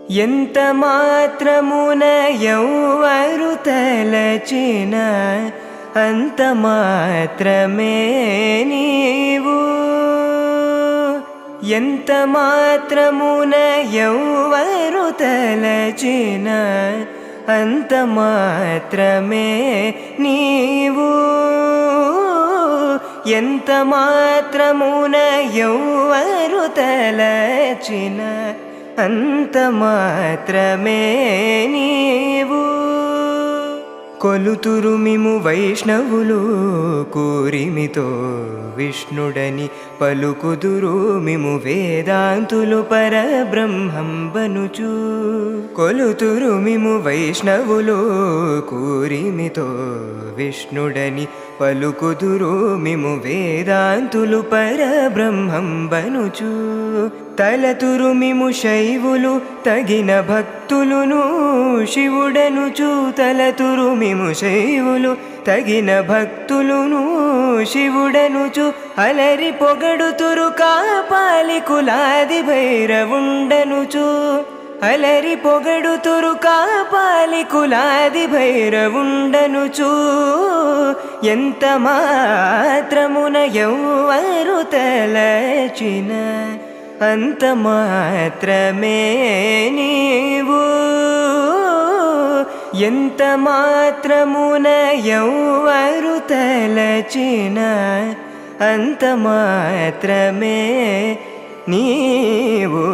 ఎంత మాత్రమున ఎవ్వరు తలచిన అంత మాత్రమే నీవు. ఎంత మాత్రమున ఎవ్వరు తలచిన అంత మాత్రమే నీవు. ఎంత మాత్రమున ఎవ్వరు తలచిన అంత మాత్రమే నీవు. కొలుతురు మిము వైష్ణవులు కూరిమితో విష్ణుడని పలుకుదురు మిము వేదాంతులు పరబ్రహ్మంబనుచు. కొలుతురు మిము వైష్ణవులు కూరిమితో విష్ణుడని పలుకుదురు మిము వేదాంతులు పరబ్రహ్మంబనుచు. తలతురు మిము శైవులు తగిన భక్తులును శివుడనుచు. తలతురు మిము శైవులు తగిన భక్తులును శివుడనుచు. అలరి పొగడుతురు కాపాలి కులాది భైరవుండనుచు. అలరి పొగడుతురు కాపాలి కులాది భైరవుండనుచు. ఎంత మాత్రమున ఎవ్వరు తలచిన అంత మాత్రమే నీవు. ఎంత మాత్రమున ఎవ్వరు తలచిన అంత మాత్రమే నీవు.